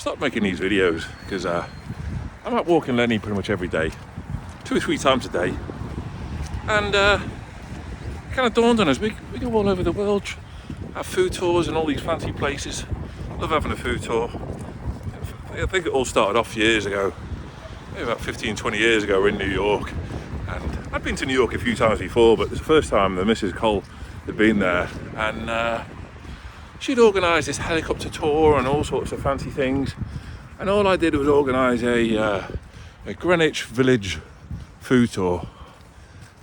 stopped making these videos because I'm out walking Lenny pretty much every day, 2 or 3 times a day, and it kind of dawned on us, we go all over the world, have food tours and all these fancy places. Love having a food tour. I think it all started off years ago, maybe about 15-20 years ago. We're in New York, and I'd been to New York a few times before, but it's the first time that Mrs. Cole had been there, and she'd organised this helicopter tour and all sorts of fancy things, and all I did was organise a Greenwich Village food tour.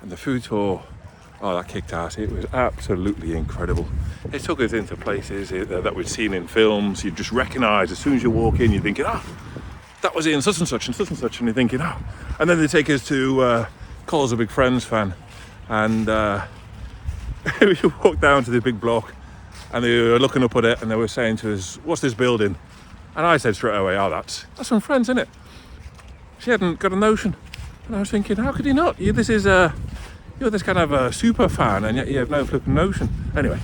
And the food tour, oh, that kicked ass. It was absolutely incredible. It took us into places that we'd seen in films. You'd just recognise as soon as you walk in, you're thinking, that was in such and such and such and such, and you're thinking, and then they take us to Cole's a big Friends fan, and we walked down to the big block, and they were looking up at it, and they were saying to us, "What's this building?" And I said straight away, that's from Friends, isn't it? She hadn't got a notion, and I was thinking, how could you not? You're this kind of a super fan, and yet you have no flipping notion. Anyway,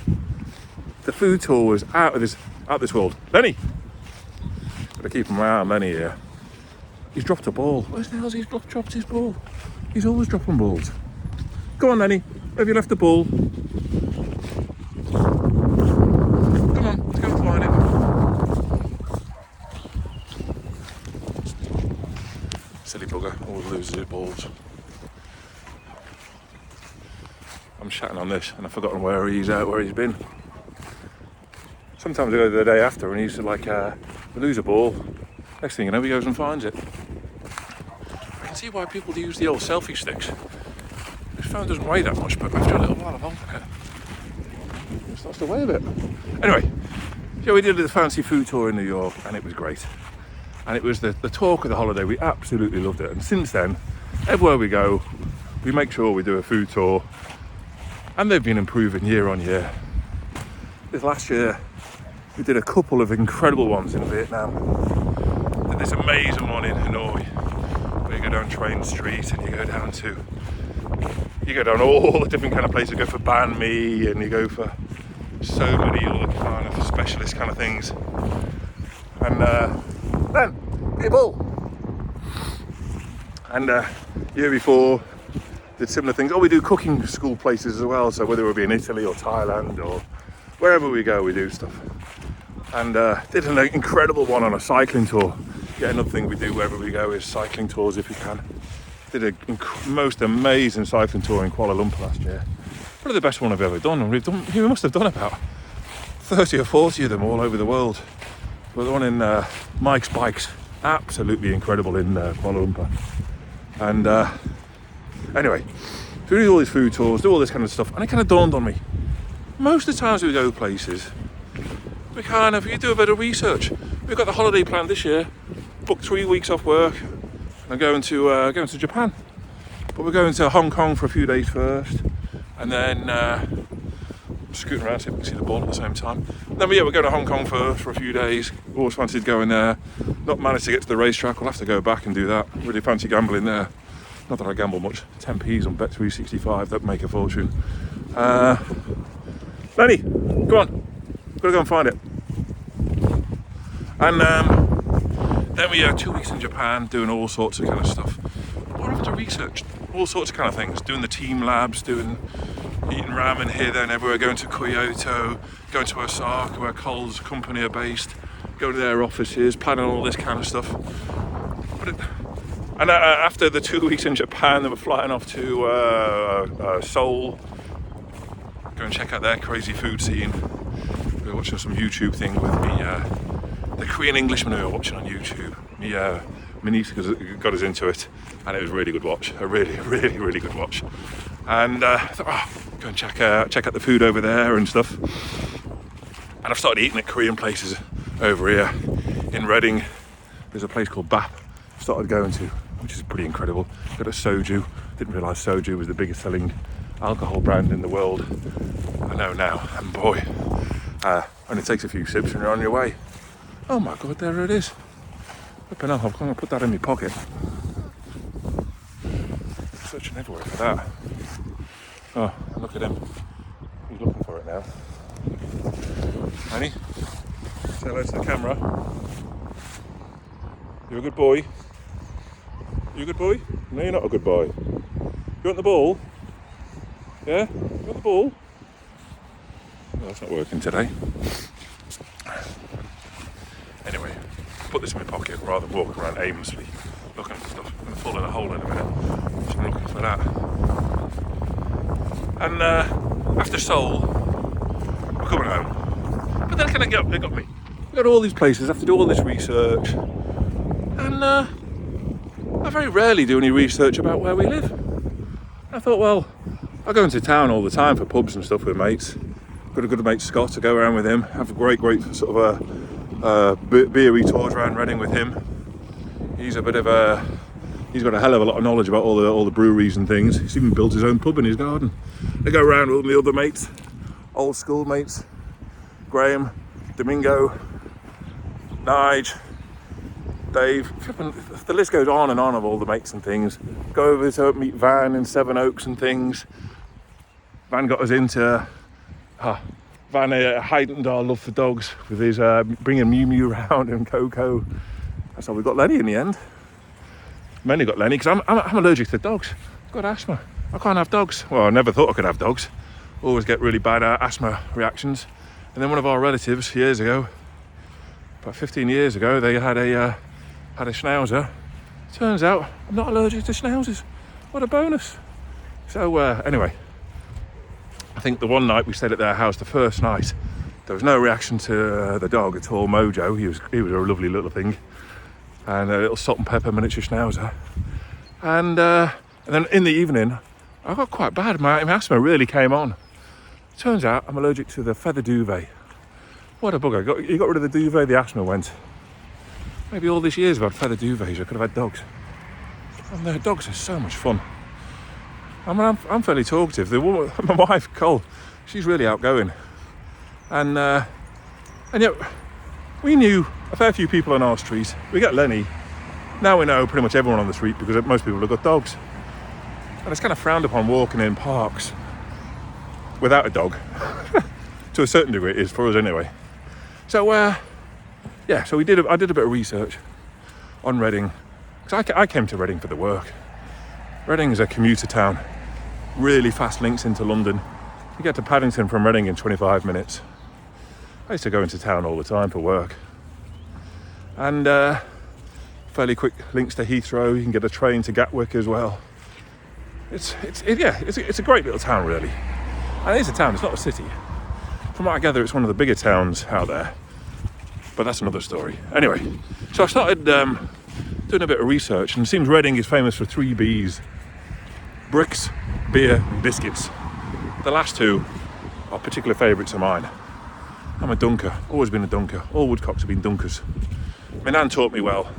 the food tour was out of this world. Lenny, gotta keep my eye on Lenny here. He's dropped a ball. Where the hell's he dropped his ball? He's always dropping balls. Go on, Lenny. Have you left the ball? Come on, let's go and find it. Silly bugger, always loses his balls. I'm chatting on this and I've forgotten where he's been. Sometimes I go the day after and he's like, we lose a ball. Next thing you know, he goes and finds it. I can see why people use the old selfie sticks. This phone doesn't weigh that much, but after a little while of holding it starts to weigh a bit. Anyway, yeah, we did the fancy food tour in New York, and it was great. And it was the talk of the holiday. We absolutely loved it. And since then, everywhere we go, we make sure we do a food tour. And they've been improving year on year. This last year, we did a couple of incredible ones in Vietnam. Did this amazing one in Hanoi, where you go down Train Street and you go down all the different kind of places. You go for banh mi, and you go for so many other kind of specialist kind of things. And then people. And year before, did similar things. We do cooking school places as well. So whether it be in Italy or Thailand or wherever we go, we do stuff. And did an incredible one on a cycling tour. Yeah, another thing we do wherever we go is cycling tours if we can. Did a most amazing cycling tour in Kuala Lumpur last year. Probably the best one I've ever done. We must have done about 30 or 40 of them all over the world. But the one in Mike's Bikes, absolutely incredible in Kuala Lumpur. And anyway, so we do all these food tours, do all this kind of stuff, and it kind of dawned on me. Most of the times we go places, you do a bit of research. We've got the holiday planned this year, booked 3 weeks off work, and going to Japan. But we're going to Hong Kong for a few days first, and then scooting around so we can see the ball at the same time. And then we're going to Hong Kong for a few days. Always fancied going there. Not managed to get to the racetrack. We'll have to go back and do that. Really fancy gambling there. Not that I gamble much. 10p's on Bet365. Don't make a fortune. Lenny, come on. Gotta go and find it. And then we are 2 weeks in Japan doing all sorts of kind of stuff. We're having to research all sorts of kind of things. Doing the team labs, eating ramen here, there and everywhere. Going to Kyoto, going to Osaka where Cole's company are based. Going to their offices, planning all this kind of stuff. And after the 2 weeks in Japan, they were flying off to Seoul. Go and check out their crazy food scene. We were watching some YouTube thing with the Korean Englishman we were watching on YouTube. My niece got us into it, and it was a really good watch. A really, really, really good watch. And I thought, go and check out the food over there and stuff. And I've started eating at Korean places over here in Reading. There's a place called Bap I've started going to, which is pretty incredible. Got a soju. Didn't realise soju was the biggest selling alcohol brand in the world. I know now, and boy, only takes a few sips and you're on your way. Oh my god, there it is. Flipping hell, I'm going to put that in my pocket. Searching everywhere for that. Oh, look at him. He's looking for it now. Annie, say hello to the camera. You're a good boy. You a good boy? No, you're not a good boy. You want the ball? Yeah? You want the ball? No, that's not working today. Anyway, put this in my pocket rather than walk around aimlessly looking for stuff. I'm going to fall in a hole in a minute, so I'm looking for that. And after Seoul, we're coming home. But then it got me. We got all these places, I have to do all this research. And I very rarely do any research about where we live. I thought, well, I go into town all the time for pubs and stuff with mates. Got a good mate Scott, to go around with him, have a great sort of beery tours around Reading with him. He's got a hell of a lot of knowledge about all the breweries and things. He's even built his own pub in his garden. I go around with all the other mates, old school mates, Graham, Domingo, Nige, Dave, the list goes on and on of all the mates and things. Go over to meet Van in Seven Oaks and things. Van got us into, Van heightened our love for dogs with his bringing Mew Mew around and Coco. That's how we got Lenny in the end. Mainly got Lenny because I'm allergic to dogs. I've got asthma. I can't have dogs. Well, I never thought I could have dogs. Always get really bad asthma reactions. And then one of our relatives years ago, about 15 years ago, they had a Schnauzer. Turns out I'm not allergic to Schnauzers. What a bonus. So anyway, I think the one night we stayed at their house, the first night, there was no reaction to the dog at all. Mojo, he was a lovely little thing, and a little salt and pepper miniature Schnauzer. And then in the evening, I got quite bad. My asthma really came on. Turns out I'm allergic to the feather duvet. What a bugger. You got rid of the duvet, the asthma went. Maybe all these years I've had feather duvets, I could have had dogs. And the dogs are so much fun. I mean, I'm fairly talkative. The woman, my wife, Cole, she's really outgoing. And yet, we knew a fair few people on our street. We got Lenny. Now we know pretty much everyone on the street because most people have got dogs. And it's kind of frowned upon walking in parks without a dog. To a certain degree it is for us anyway. So yeah, so I did a bit of research on Reading. Because I came to Reading for the work. Reading is a commuter town. Really fast links into London. You get to Paddington from Reading in 25 minutes. I used to go into town all the time for work. And fairly quick links to Heathrow. You can get a train to Gatwick as well. It's a great little town, really. And it is a town, it's not a city. From what I gather, it's one of the bigger towns out there. But that's another story. Anyway, so I started doing a bit of research, and it seems Reading is famous for 3 Bs. Bricks, beer, and biscuits. The last two are particular favourites of mine. I'm a dunker, always been a dunker. All Woodcocks have been dunkers. My nan taught me well.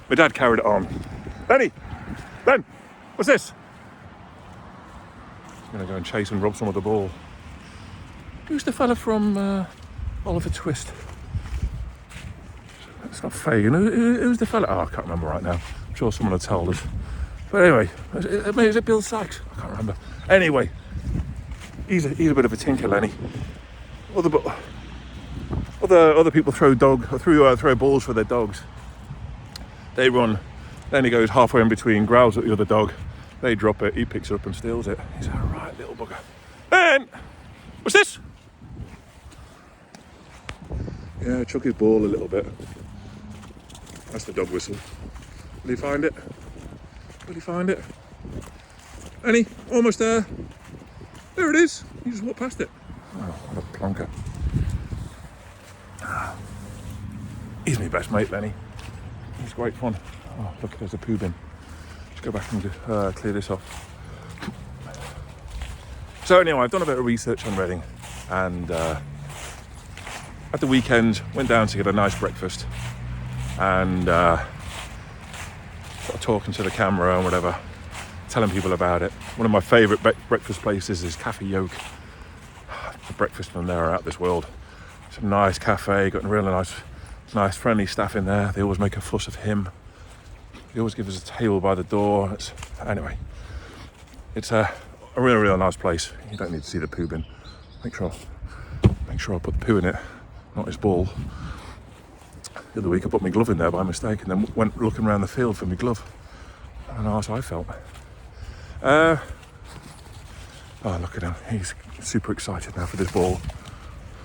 My dad carried it on. Lenny! Len! What's this? I'm going to go and chase and rob some of the ball. Who's the fella from Oliver Twist? It's not Fagin. Who's the fella? Oh, I can't remember right now. I'm sure someone will tell us. But anyway, is it Bill Sykes? I can't remember. Anyway, he's a bit of a tinker, Lenny. Other people throw balls for their dogs. They run. Lenny goes halfway in between, growls at the other dog. They drop it. He picks it up and steals it. He's a right little bugger. Ben, what's this? Yeah, chuck his ball a little bit. That's the dog whistle. Will he find it? Will he find it? Annie, almost there. There it is. You just walked past it. Oh, what a plonker. He's my best mate, Lenny. He's great fun. Oh, look, there's a poo bin. Let's go back and clear this off. So anyway, I've done a bit of research on Reading, and at the weekend went down to get a nice breakfast, and sort of talking to the camera and whatever, telling people about it. One of my favourite breakfast places is Cafe Yoke. The breakfast from there are out of this world. It's a nice cafe, got a really nice friendly staff in there. They always make a fuss of him. They always give us a table by the door. Anyway, it's a really nice place. You don't need to see the poo bin. Make sure I put the poo in it, not his ball. The other week I put my glove in there by mistake and then went looking around the field for my glove. I don't know how I felt. Oh, look at him. He's super excited now for this ball.